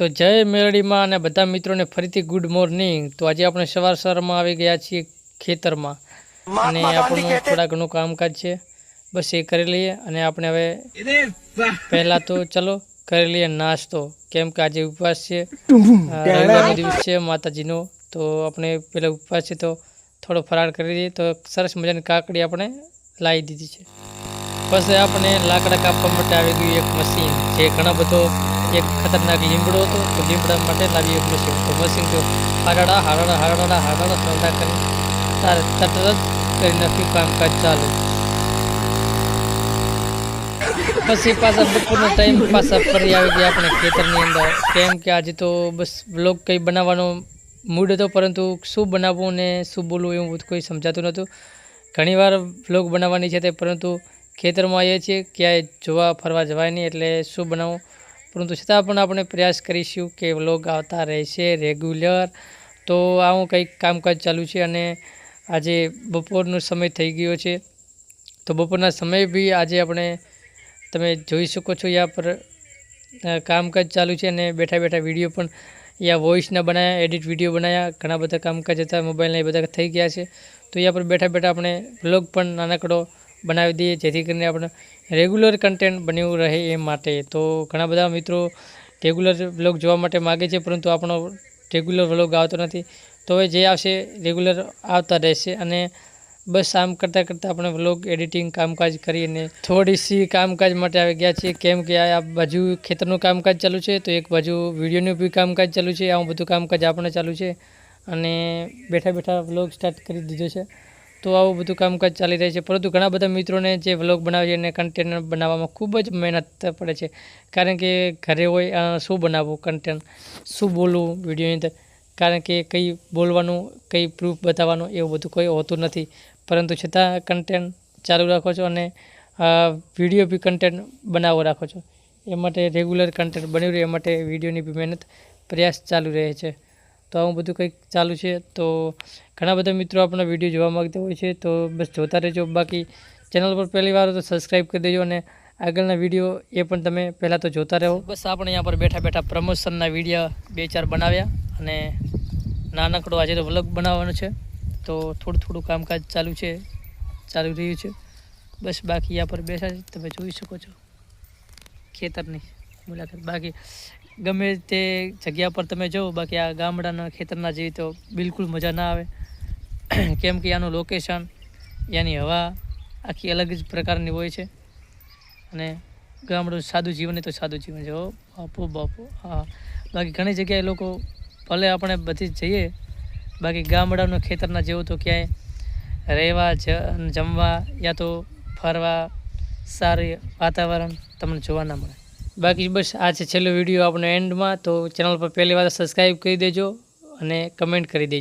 તો જય મેલડીમાં અને બધા મિત્રોને ફરીથી ગુડ મોર્નિંગ। તો આજે આપણે સવારમાં આવી ગયા છીએ ખેતરમાં અને આપણું થોડા ઘણું કામકાજ છે, બસ એ કરી લઈએ અને આપણે હવે પહેલાં તો ચલો કરી લઈએ નાસ્તો, કેમ કે આજે ઉપવાસ છે, રવિવારનો દિવસ છે માતાજીનો। તો આપણે પહેલાં ઉપવાસ છે તો થોડો ફરાળ કરી દઈએ। તો સરસ મજાની કાકડી આપણે લાવી દીધી છે। પછી આપણે લાકડા કાપવા માટે આવી ગયું એક મશીન, જે ઘણો બધો એક ખતરનાક લીમડો હતો, તો લીમડા માટે લાવી એક મશીન। તો મશીન તો હાડાડા સરદા કરી તારે તરત જ કરી નાખ્યું કામકાજ ચાલુ। પછી પાછા બપોરનો ટાઈમ પાછા ફરી આવી ગયા આપણે ખેતરની અંદર, કેમ કે આજે તો બસ વ્લોગ કંઈ બનાવવાનો મૂડ હતો, પરંતુ શું બનાવવું ને શું બોલવું એવું બધું કોઈ સમજાતું નહોતું। ઘણીવાર વ્લોગ બનાવવાની છે તે, પરંતુ ખેતરમાં આવીએ છીએ, ક્યાંય જોવા ફરવા જવાય નહીં, એટલે શું બનાવવું, પરંતુ છતાં પણ આપણે પ્રયાસ કરીશું કે વ્લોગ આવતા રહેશે રેગ્યુલર। તો આવું કંઈક કામકાજ ચાલુ છે અને આજે બપોરનો સમય થઈ ગયો છે, તો બપોરના સમય બી આજે આપણે તમે જોઈ શકો છો યા પર કામકાજ ચાલુ છે અને બેઠા બેઠા વિડીયો પણ યા વોઇસના બનાવ્યા, એડિટ વિડીયો બનાવ્યા, ઘણા બધા કામકાજ હતા, મોબાઈલના એ બધા થઈ ગયા છે। તો યા પર બેઠા બેઠા આપણે વ્લોગ પણ નાનકડો બનાવી દઈએ, જેથી કરીને આપણે રેગ્યુલર કન્ટેન્ટ બન્યું રહે એ માટે। તો ઘણા બધા મિત્રો રેગ્યુલર વ્લોગ જોવા માટે માગે છે, પરંતુ આપણો રેગ્યુલર વ્લોગ આવતો નથી। તો હવે જે આવશે રેગ્યુલર આવતા રહેશે અને બસ આમ કરતાં કરતાં આપણે વ્લોગ એડિટિંગ કામકાજ કરીને થોડી સી કામકાજ માટે આવી ગયા છીએ, કેમ કે આ બાજુ ખેતરનું કામકાજ ચાલુ છે, તો એક બાજુ વિડીયોનું બી કામકાજ ચાલુ છે, આવું બધું કામકાજ આપણે ચાલુ છે અને બેઠા બેઠા વ્લોગ સ્ટાર્ટ કરી દીધો છે। તો આવું બધું કામકાજ ચાલી રહે છે, પરંતુ ઘણા બધા મિત્રોને જે વ્લોગ બનાવે છે એને કન્ટેન્ટ બનાવવામાં ખૂબ જ મહેનત પડે છે, કારણ કે ઘરે હોય શું બનાવવું કન્ટેન્ટ, શું બોલવું વિડીયોની અંદર, કારણ કે કંઈ બોલવાનું કંઈ પ્રૂફ બતાવવાનું એવું બધું કોઈ હોતું નથી, પરંતુ છતાં કન્ટેન્ટ ચાલુ રાખો છો અને વિડીયો બી કન્ટેન્ટ બનાવો રાખો છો, એ માટે રેગ્યુલર કન્ટેન્ટ બન્યું રહે એ માટે વિડીયોની બી મહેનત પ્રયાસ ચાલુ રહે છે। તો આવું બધું કંઈક ચાલુ છે। તો ઘણા બધા મિત્રો આપણા વિડીયો જોવા માગતા હોય છે, તો બસ જોતા રહેજો। બાકી ચેનલ પર પહેલી વાર તો સબસ્ક્રાઈબ કરી દેજો અને આગળના વિડીયો એ પણ તમે પહેલાં તો જોતા રહો। બસ આપણે અહીંયા પર બેઠા બેઠા પ્રમોશનના વિડીયો 2-4 બનાવ્યા અને નાનકડો આજે તો વ્લોગ બનાવવાનો છે, તો થોડું કામકાજ ચાલુ રહ્યું છે। બસ બાકી અહીંયા પર બેઠા છે, તમે જોઈ શકો છો ખેતરની મુલાકાત। બાકી ગમે તે જગ્યા પર તમે જાઓ, બાકી આ ગામડાના ખેતરના જેવી તો બિલકુલ મજા ના આવે, કેમ કે આનું લોકેશન, યાની હવા આખી અલગ જ પ્રકારની હોય છે અને ગામડું સાદું જીવન એ તો સાદું જીવન છે। હો બાપુ હા, બાકી ઘણી જગ્યાએ લોકો ભલે આપણે બધી જ જઈએ, બાકી ગામડાનું ખેતરના જેવું તો ક્યાંય રહેવા જમવા યા તો ફરવા સારું વાતાવરણ તમને જોવા ના મળે। બાકી બસ આ છે છેલ્લો વિડીયો આપણો એન્ડમાં, તો ચેનલ પર પહેલી વાર સબસ્ક્રાઈબ કરી દેજો અને કમેન્ટ કરી દેજો।